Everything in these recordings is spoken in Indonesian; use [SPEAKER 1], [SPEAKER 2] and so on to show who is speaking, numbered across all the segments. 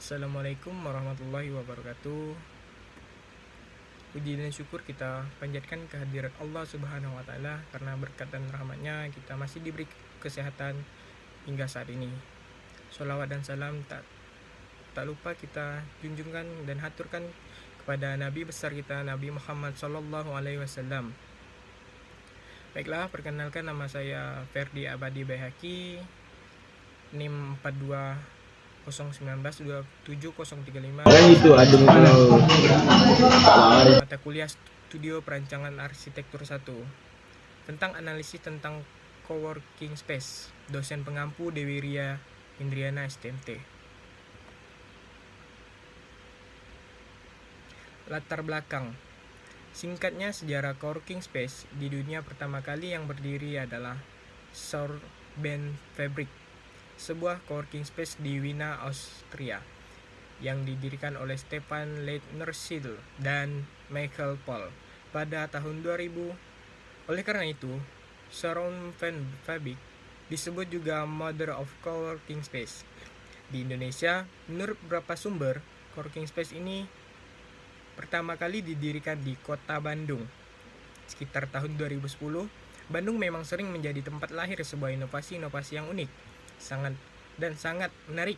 [SPEAKER 1] Assalamualaikum warahmatullahi wabarakatuh. Puji dan syukur kita panjatkan kehadirat Allah Subhanahu wa Ta'ala, karena berkat dan rahmatnya kita masih diberi kesehatan hingga saat ini. Sholawat dan salam tak lupa kita junjungkan dan haturkan kepada Nabi besar kita, Nabi Muhammad Sallallahu Alaihi Wasallam. Baiklah, perkenalkan, nama saya Ferdi Abadi Baihaqi, NIM 42 019 27035.
[SPEAKER 2] Itu ada
[SPEAKER 1] Mata kuliah Studio Perancangan Arsitektur 1 tentang analisis tentang coworking space. Dosen pengampu Dewi Ria Indriana STMT. Latar belakang. Singkatnya, sejarah coworking space di dunia pertama kali yang berdiri adalah Sorben Fabrik, sebuah coworking space di Wiener, Austria, yang didirikan oleh Stefan Leitner-Schill dan Michael Paul pada tahun 2000. Oleh karena itu, Sorben Fabrik disebut juga Mother of Coworking Space. Di Indonesia, menurut beberapa sumber, coworking space ini pertama kali didirikan di kota Bandung. Sekitar tahun 2010, Bandung memang sering menjadi tempat lahir sebuah inovasi-inovasi yang unik, sangat menarik.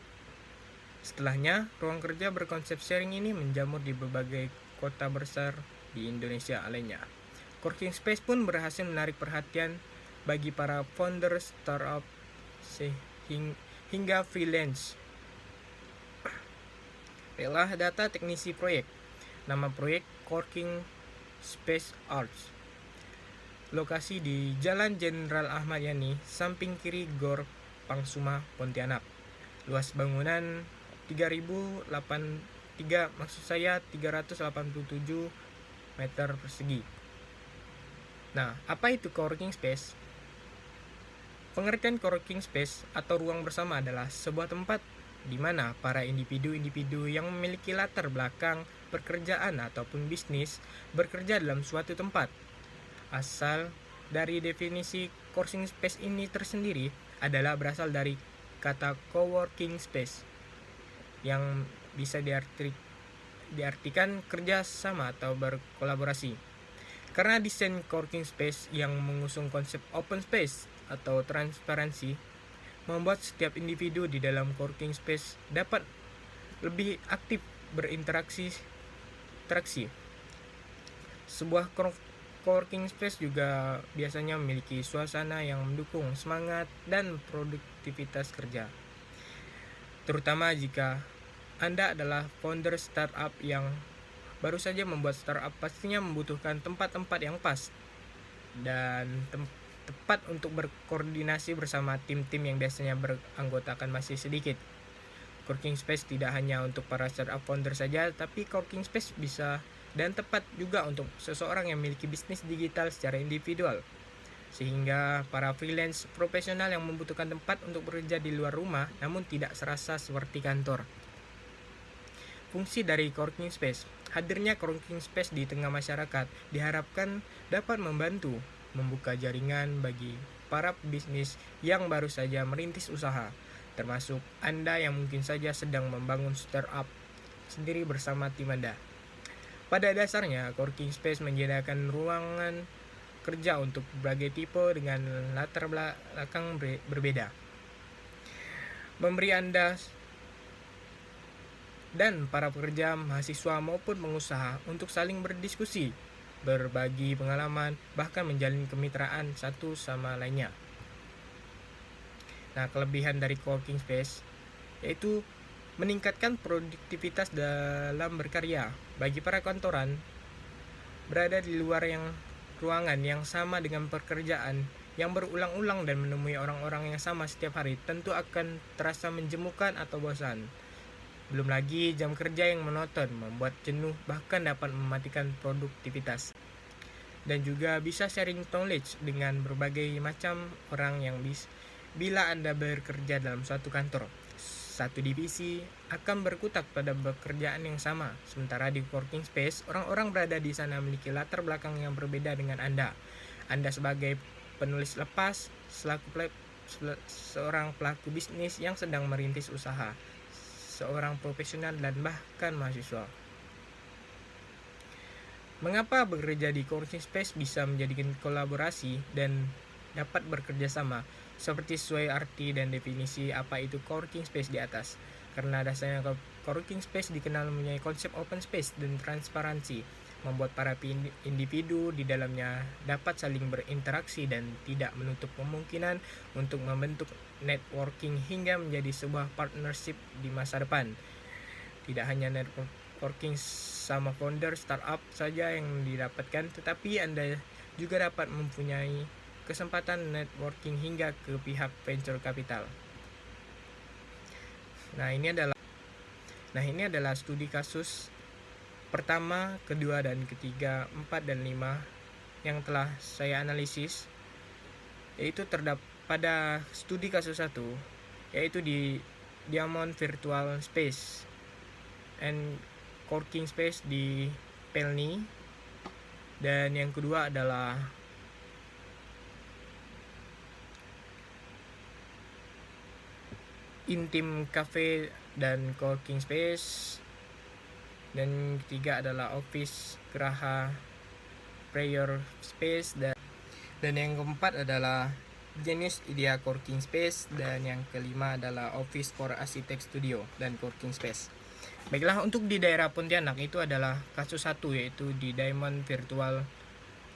[SPEAKER 1] Setelahnya, ruang kerja berkonsep sharing ini menjamur di berbagai kota besar di Indonesia lainnya. Coworking space pun berhasil menarik perhatian bagi para founder startup hingga freelance. Adalah data teknisi proyek. Nama proyek Coworking Space Arts. Lokasi di Jalan Jenderal Ahmad Yani, samping kiri Gor Pangsuma, Pontianak. Luas bangunan 387 meter persegi. Nah, apa itu coworking space? Pengertian coworking space atau ruang bersama adalah sebuah tempat di mana para individu-individu yang memiliki latar belakang pekerjaan ataupun bisnis bekerja dalam suatu tempat. Asal dari definisi coworking space ini tersendiri adalah berasal dari kata coworking space, yang bisa diartikan kerja sama atau berkolaborasi. Karena desain coworking space yang mengusung konsep open space atau transparansi, membuat setiap individu di dalam coworking space dapat lebih aktif berinteraksi. Sebuah coworking space juga biasanya memiliki suasana yang mendukung semangat dan produktivitas kerja. Terutama jika Anda adalah founder startup yang baru saja membuat startup, pastinya membutuhkan tempat-tempat yang pas dan tepat untuk berkoordinasi bersama tim-tim yang biasanya beranggotakan masih sedikit. Coworking space tidak hanya untuk para startup founder saja, tapi coworking space bisa dan tepat juga untuk seseorang yang memiliki bisnis digital secara individual, sehingga para freelance profesional yang membutuhkan tempat untuk bekerja di luar rumah namun tidak serasa seperti kantor. Fungsi dari coworking space. Hadirnya coworking space di tengah masyarakat diharapkan dapat membantu membuka jaringan bagi para bisnis yang baru saja merintis usaha, termasuk Anda yang mungkin saja sedang membangun startup sendiri bersama tim Anda. Pada dasarnya, coworking space menyediakan ruangan kerja untuk berbagai tipe dengan latar belakang berbeda, memberi Anda dan para pekerja, mahasiswa maupun pengusaha untuk saling berdiskusi, berbagi pengalaman, bahkan menjalin kemitraan satu sama lainnya. Nah, kelebihan dari coworking space yaitu meningkatkan produktivitas dalam berkarya. Bagi para kantoran, berada di luar ruangan yang sama dengan pekerjaan yang berulang-ulang dan menemui orang-orang yang sama setiap hari tentu akan terasa menjemukan atau bosan. Belum lagi jam kerja yang monoton membuat jenuh, bahkan dapat mematikan produktivitas. Dan juga bisa sharing knowledge dengan berbagai macam orang yang bila Anda bekerja dalam suatu kantor, satu divisi akan berkutat pada pekerjaan yang sama. Sementara di coworking space, orang-orang berada di sana memiliki latar belakang yang berbeda dengan Anda. Anda sebagai penulis lepas, seorang pelaku bisnis yang sedang merintis usaha, seorang profesional dan bahkan mahasiswa. Mengapa bekerja di coworking space bisa menjadikan kolaborasi dan dapat bekerja sama, seperti sesuai arti dan definisi apa itu coworking space di atas. Karena dasarnya coworking space dikenal mempunyai konsep open space dan transparansi, membuat para individu di dalamnya dapat saling berinteraksi dan tidak menutup kemungkinan untuk membentuk networking hingga menjadi sebuah partnership di masa depan. Tidak hanya networking sama founder startup saja yang didapatkan, tetapi Anda juga dapat mempunyai kesempatan networking hingga ke pihak venture capital. Nah, ini adalah studi kasus pertama, kedua, dan ketiga, 4, dan 5 yang telah saya analisis, yaitu terdapat pada studi kasus 1, yaitu di Diamond Virtual Space and Coworking Space di Pelni, dan yang kedua adalah Intim Cafe dan Coworking Space, dan ketiga adalah Office Geraha Prayer Space, dan yang keempat adalah Genius Idea Coworking Space, dan yang kelima adalah Office for Architect Studio dan Coworking Space. Baiklah, untuk di daerah Pontianak itu adalah kasus 1, yaitu di Diamond Virtual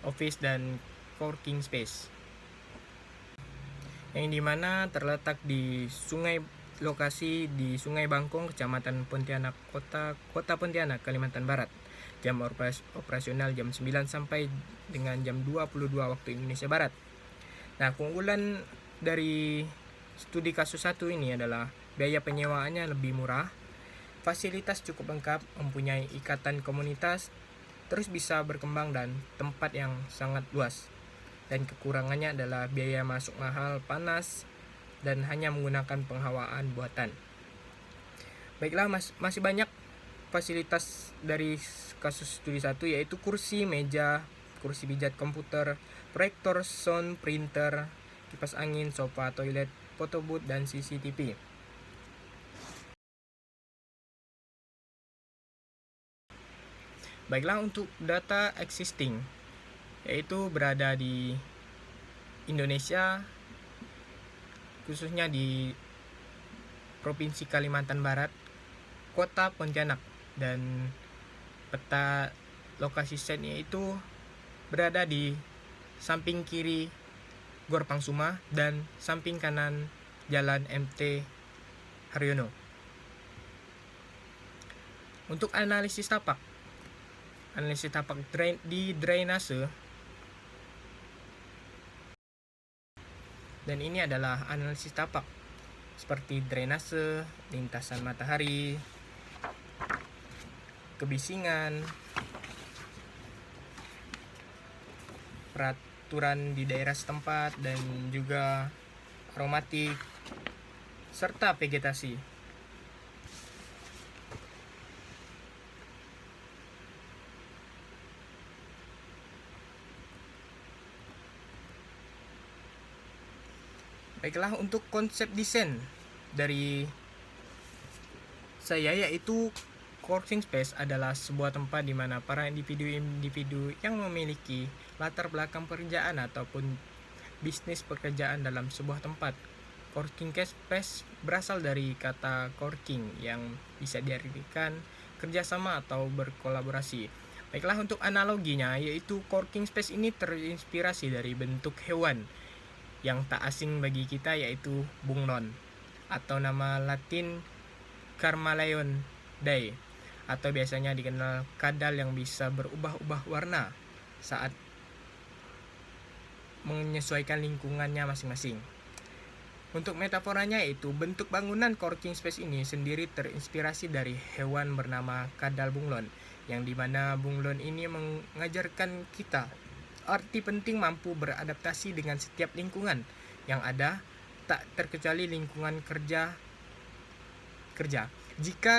[SPEAKER 1] Office dan Coworking Space, yang dimana terletak di lokasi di Sungai Bangkong, Kecamatan Pontianak, Kota Pontianak, Kalimantan Barat. Jam operasional jam 9 sampai dengan jam 22 waktu Indonesia Barat. Nah, keunggulan dari studi kasus 1 ini adalah biaya penyewaannya lebih murah, fasilitas cukup lengkap, mempunyai ikatan komunitas, terus bisa berkembang dan tempat yang sangat luas. Dan kekurangannya adalah biaya masuk mahal, panas, dan hanya menggunakan penghawaan buatan. Baiklah, masih banyak fasilitas dari kasus studi 1, yaitu kursi, meja, kursi pijat komputer, proyektor, sound, printer, kipas angin, sofa, toilet, photo booth, dan CCTV. Baiklah, untuk data existing, yaitu berada di Indonesia, khususnya di Provinsi Kalimantan Barat, Kota Pontianak, dan peta lokasi setnya itu berada di samping kiri Gor Pangsuma dan samping kanan Jalan MT Haryono. Untuk analisis tapak di drainase, dan ini adalah analisis tapak seperti drainase, lintasan matahari, kebisingan, peraturan di daerah setempat, dan juga aromatik serta vegetasi. Baiklah, untuk konsep desain dari saya, yaitu coworking space adalah sebuah tempat di mana para individu yang memiliki latar belakang pekerjaan ataupun bisnis pekerjaan dalam sebuah tempat. Coworking space berasal dari kata coworking yang bisa diartikan kerjasama atau berkolaborasi. Baiklah, untuk analoginya, yaitu coworking space ini terinspirasi dari bentuk hewan yang tak asing bagi kita, yaitu bunglon, atau nama Latin Carmaleonidae, atau biasanya dikenal kadal yang bisa berubah-ubah warna saat menyesuaikan lingkungannya masing-masing. Untuk metaforanya, yaitu bentuk bangunan coworking space ini sendiri terinspirasi dari hewan bernama kadal bunglon, yang dimana bunglon ini mengajarkan kita arti penting mampu beradaptasi dengan setiap lingkungan yang ada, tak terkecuali lingkungan kerja. Jika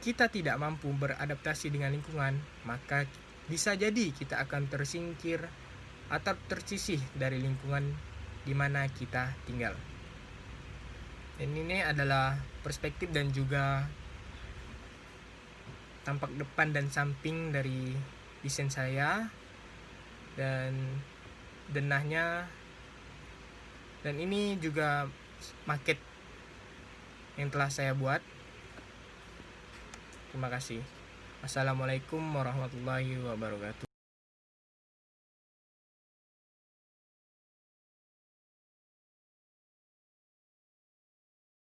[SPEAKER 1] kita tidak mampu beradaptasi dengan lingkungan, maka bisa jadi kita akan tersingkir atau tersisih dari lingkungan di mana kita tinggal. Dan ini adalah perspektif dan juga tampak depan dan samping dari desain saya, dan denahnya, dan ini juga maket yang telah saya buat. Terima kasih. Assalamualaikum warahmatullahi wabarakatuh.